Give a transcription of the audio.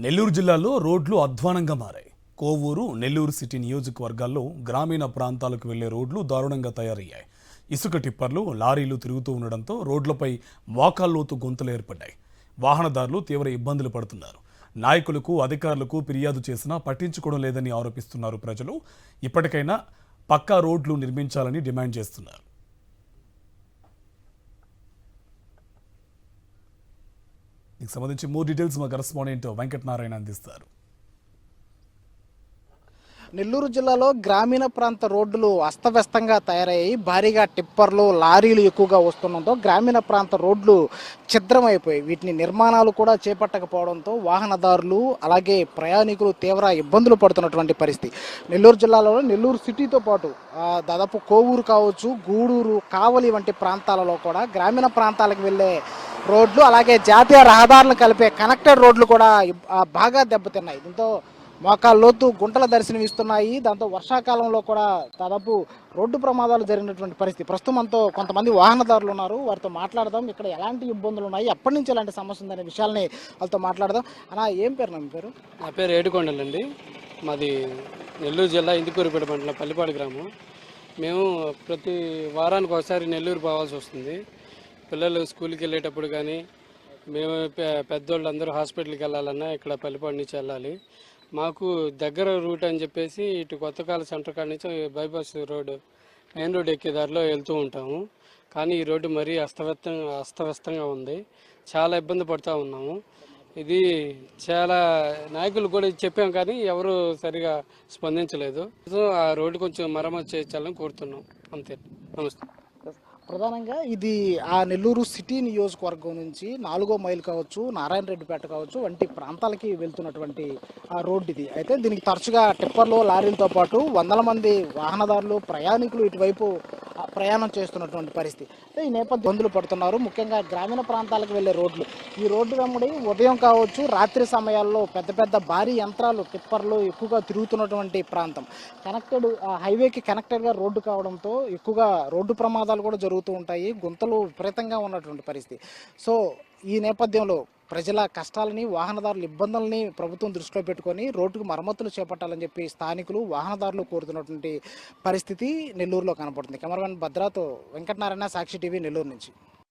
నెల్లూరు జిల్లాలో రోడ్లు అధ్వానంగా మారాయి. కోవూరు, నెల్లూరు సిటీ నియోజకవర్గాల్లో గ్రామీణ ప్రాంతాలకు వెళ్లే రోడ్లు దారుణంగా తయారయ్యాయి. ఇసుక టిప్పర్లు, లారీలు తిరుగుతూ ఉండడంతో రోడ్లపై మోకాల్లోతు గుంతలు ఏర్పడ్డాయి. వాహనదారులు తీవ్ర ఇబ్బందులు పడుతున్నారు. నాయకులకు, అధికారులకు ఫిర్యాదు చేసినా పట్టించుకోవడం లేదని ఆరోపిస్తున్నారు ప్రజలు. ఇప్పటికైనా పక్కా రోడ్లు నిర్మించాలని డిమాండ్ చేస్తున్నారు. దీనికి సంబంధించి మోర్ డీటెయిల్స్ మా కరెస్పాండెంట్ వెంకటనారాయణ అందిస్తారు. నెల్లూరు జిల్లాలో గ్రామీణ ప్రాంత రోడ్లు అస్తవ్యస్తంగా తయారయ్యాయి. భారీగా టిప్పర్లు, లారీలు ఎక్కువగా వస్తుండడంతో గ్రామీణ ప్రాంత రోడ్లు ఛిద్రమైపోయాయి. వీటిని నిర్మాణాలు కూడా చేపట్టకపోవడంతో వాహనదారులు అలాగే ప్రయాణికులు తీవ్ర ఇబ్బందులు పడుతున్నటువంటి పరిస్థితి. నెల్లూరు జిల్లాలో నెల్లూరు సిటీతో పాటు దాదాపు కోవూరు కావచ్చు, గూడూరు, కావలి వంటి ప్రాంతాలలో కూడా గ్రామీణ ప్రాంతాలకు వెళ్ళే రోడ్లు అలాగే జాతీయ రహదారులను కలిపే కనెక్టెడ్ రోడ్లు కూడా బాగా దెబ్బతిన్నాయి. దీంతో మోకాల్లోతు గుంటల దర్శనమిస్తున్నాయి. దాంతో వర్షాకాలంలో కూడా దాదాపు రోడ్డు ప్రమాదాలు జరిగినటువంటి పరిస్థితి. ప్రస్తుతం మనతో కొంతమంది వాహనదారులు ఉన్నారు, వారితో మాట్లాడదాం. ఇక్కడ ఎలాంటి ఇబ్బందులు ఉన్నాయి, ఎప్పటి నుంచి ఎలాంటి సమస్య ఉందనే విషయాల్ని వాళ్ళతో మాట్లాడదాం. అన్న, ఏం పేరు? నా పేరు ఏడుకొండలండి. మాది నెల్లూరు జిల్లా ఇందుకూరుపేట మండలం పల్లిపాడు గ్రామం. మేము ప్రతి వారానికి ఒకసారి నెల్లూరు పోవాల్సి వస్తుంది. పిల్లలు స్కూల్కి వెళ్ళేటప్పుడు కానీ, మేము పెద్దోళ్ళు అందరూ హాస్పిటల్కి వెళ్ళాలన్నా ఇక్కడ పల్లిపాడు నుంచి వెళ్ళాలి. మాకు దగ్గర రూట్ అని చెప్పేసి ఇటు కొత్తకాల సెంటర్ కాడ నుంచి బైపాస్ రోడ్డు, మెయిన్ రోడ్ ఎక్కే దారిలో వెళ్తూ ఉంటాము. కానీ ఈ రోడ్డు మరీ అస్తవ్యస్తంగా ఉంది. చాలా ఇబ్బంది పడుతూ ఉన్నాము. ఇది చాలా నాయకులు కూడా చెప్పాం కానీ ఎవరు సరిగా స్పందించలేదు. సో ఆ రోడ్డు కొంచెం మరమ్మతు చేయించాలని కోరుతున్నాం. అంతే. నమస్తే. ప్రధానంగా ఇది ఆ నెల్లూరు సిటీ నియోజకవర్గం నుంచి 4వ మైల్ కావచ్చు, నారాయణ రెడ్డిపేట కావచ్చు వంటి ప్రాంతాలకి వెళ్తున్నటువంటి ఆ రోడ్డు ఇది. అయితే దీనికి తరచుగా టిప్పర్లు, లారీలతో పాటు వందల మంది వాహనదారులు, ప్రయాణికులు ఇటువైపు ప్రయాణం చేస్తున్నటువంటి పరిస్థితి. అయితే ఈ నేపథ్యం ఇబ్బందులు పడుతున్నారు. ముఖ్యంగా గ్రామీణ ప్రాంతాలకు వెళ్లే రోడ్లు, ఈ రోడ్డు వెంబడి ఉదయం కావచ్చు, రాత్రి సమయాల్లో పెద్ద పెద్ద భారీ యంత్రాలు, టిప్పర్లు ఎక్కువగా తిరుగుతున్నటువంటి ప్రాంతం. హైవేకి కనెక్టెడ్గా రోడ్డు కావడంతో ఎక్కువగా రోడ్డు ప్రమాదాలు కూడా జరుగుతూ ఉంటాయి. గుంతలు విపరీతంగా ఉన్నటువంటి పరిస్థితి. సో ఈ నేపథ్యంలో ప్రజల కష్టాలని, వాహనదారుల ఇబ్బందులని ప్రభుత్వం దృష్టిలో పెట్టుకొని రోడ్డుకు మరమ్మతులు చేపట్టాలని చెప్పి స్థానికులు, వాహనదారులు కోరుతున్నటువంటి పరిస్థితి నెల్లూరులో కనపడుతుంది. కెమెరామెన్ భద్రాతో వెంకటనారాయణ, సాక్షి టీవీ, నెల్లూరు నుంచి.